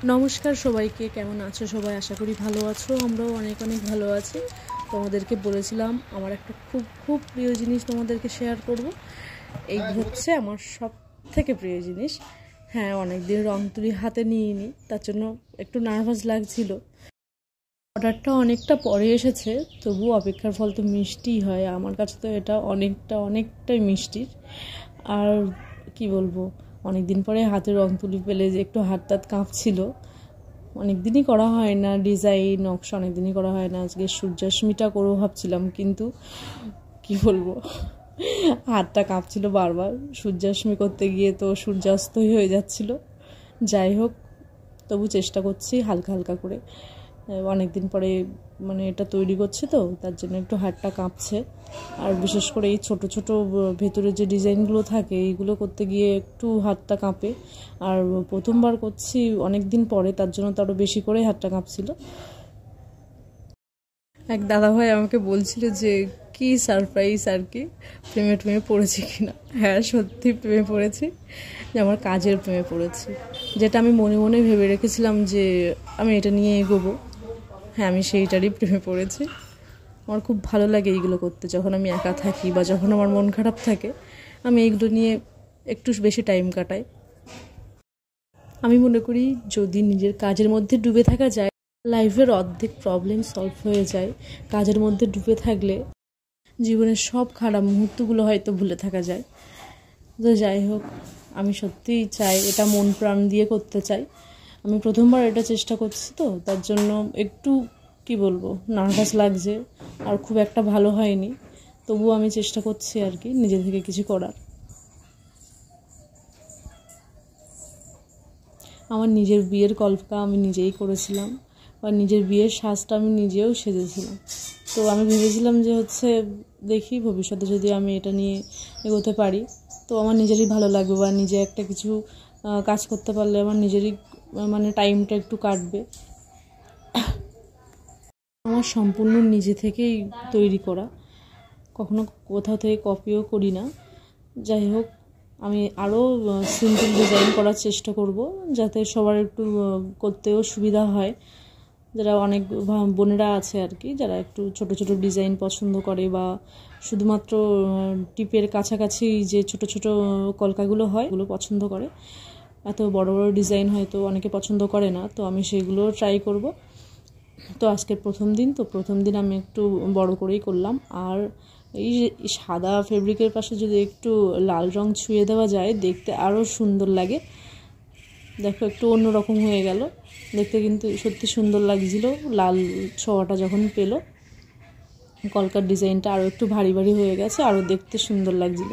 নমস্কার সবাইকে, কেমন আছো সবাই? আশা করি ভালো আছো। আমরাও অনেক ভালো আছি। তোমাদেরকে বলেছিলাম আমার একটা খুব খুব প্রিয় জিনিস তোমাদেরকে শেয়ার করব। এই হচ্ছে আমার সব থেকে প্রিয় জিনিস। হ্যাঁ, অনেকদিন রং তুলি হাতে নিইনি, তার জন্য একটু নার্ভাস লাগছিল। অর্ডারটা অনেকটা পরে এসেছে, তবু অপেক্ষার ফল তো মিষ্টিই হয়। আমার কাছে তো এটা অনেকটাই মিষ্টির। আর কি বলবো, অনেক দিন পরে হাতে রং তুলি পেলে যে একটু হাত কাঁপছিল। অনেক দিনই করা হয় না ডিজাইন নকশা, অনেক দিনই করা হয় না। আজকে সূর্যাস্মিটা করবো ভাবছিলাম, কিন্তু কি বলবো, হাতটা কাঁপছিল বারবার। সূর্যাস্মি করতে গিয়ে তো সূর্যাস্তই হয়ে যাচ্ছিল। যাই হোক, তবু চেষ্টা করছি হালকা হালকা করে। অনেক দিন পরে এটা তৈরি করছে, তো তার জন্য একটু হাতটা কাঁপছে। আর বিশেষ করে এই ছোট ছোট ভেতরে যে ডিজাইনগুলো থাকে, এইগুলো করতে গিয়ে একটু হাতটা কাঁপে। আর প্রথমবার করছি অনেক দিন পরে, তার জন্য তো আরও বেশি করে হাতটা কাঁপছিল। এক দাদাভাই আমাকে বলছিল যে কি সারপ্রাইজ আর কি, প্রেমে পড়েছি কিনা। হ্যাঁ, সত্যি প্রেমে পড়েছি, যে আমার কাজের প্রেমে পড়েছি। যেটা আমি মনে মনে ভেবে রেখেছিলাম যে আমি এটা নিয়ে এগোবো, হ্যাঁ, আমি সেইটারই প্রেমে পড়েছি। আমার খুব ভালো লাগে এইগুলো করতে। যখন আমি একা থাকি বা যখন আমার মন খারাপ থাকে, আমি এইগুলো নিয়ে একটু বেশি টাইম কাটাই। আমি মনে করি যদি নিজের কাজের মধ্যে ডুবে থাকা যায়, লাইফের অর্ধেক প্রবলেম সলভ হয়ে যায়। কাজের মধ্যে ডুবে থাকলে জীবনের সব খারাপ মুহূর্তগুলো হয়তো ভুলে থাকা যায়। তো যাই হোক, আমি সত্যিই চাই, এটা মন প্রাণ দিয়ে করতে চাই। আমি প্রথমবার এটা চেষ্টা করছি, তো তার জন্য একটু কি বলবো, নার্ভাস লাগছে। আর খুব একটা ভালো হয়নি, তবুও আমি চেষ্টা করছি আর কি নিজে থেকে কিছু করার। আমার নিজের বিয়ের কল্পনা আমি নিজেই করেছিলাম, বা নিজের বিয়ের সাজটা আমি নিজেও সেজেছিলাম। তো আমি ভেবেছিলাম যে দেখি ভবিষ্যতে যদি আমি এটা নিয়ে এগোতে পারি, তো আমার নিজেরই ভালো লাগবে, বা নিজে একটা কিছু কাজ করতে পারলে আমার নিজেরই টাইমটা একটু কাটবে। আমার সম্পূর্ণ নিজে থেকেই তৈরি করা, কখনো কোথাও থেকে কপিও করি না। যাই হোক, আমি আরও সিম্পল ডিজাইন করার চেষ্টা করব, যাতে সবার একটু করতেও সুবিধা হয়। যারা অনেক বোনেরা আছে আর কি, যারা একটু ছোট ছোট ডিজাইন পছন্দ করে, বা শুধুমাত্র টিপের কাছাকাছি যে ছোট ছোট কলকাগুলো হয় ওগুলো পছন্দ করে। এত বড় বড় ডিজাইন হয়তো অনেকে পছন্দ করে না, তো আমি সেগুলো ট্রাই করব। তো আজকে প্রথম দিন আমি একটু বড় করেই করলাম। আর এই সাদা ফেব্রিকের পাশে যদি একটু লাল রং ছুঁয়ে দেওয়া যায়, দেখতে আরও সুন্দর লাগে। দেখো, একটু অন্যরকম হয়ে গেল দেখতে, কিন্তু সত্যি সুন্দর লাগছিল। লাল ছোঁয়াটা যখন পেলো, কলকার ডিজাইনটা আরও একটু ভারী ভারী হয়ে গেছে, আরও দেখতে সুন্দর লাগছিল।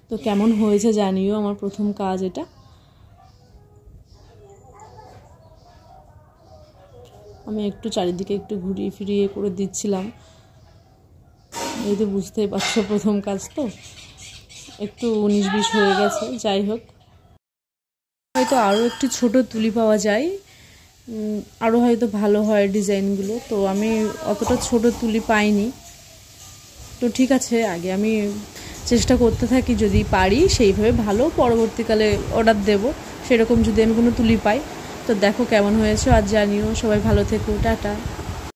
তো কেমন হয়েছে জানিও, আমার প্রথম কাজ এটা। আমি একটু চারিদিকে একটু ঘুরিয়ে ফিরিয়ে করে দিচ্ছিলাম। এই তো বুঝতেই পারছো, প্রথম কাজ তো একটু 19-20 হয়ে গেছে। যাই হোক, হয়তো আরও একটু ছোট তুলি পাওয়া যায়, আরও হয়তো ভালো হয় ডিজাইনগুলো। তো আমি অতটা ছোট তুলি পাইনি। তো ঠিক আছে, আগে আমি চেষ্টা করতে থাকি, যদি পারি সেইভাবে ভালো, পরবর্তীকালে অর্ডার দেব সেরকম যদি আমি কোনো তুলি পাই। তো দেখো কেমন হয়েছে, আর জানিও। সবাই ভালো থেকো, টাটা।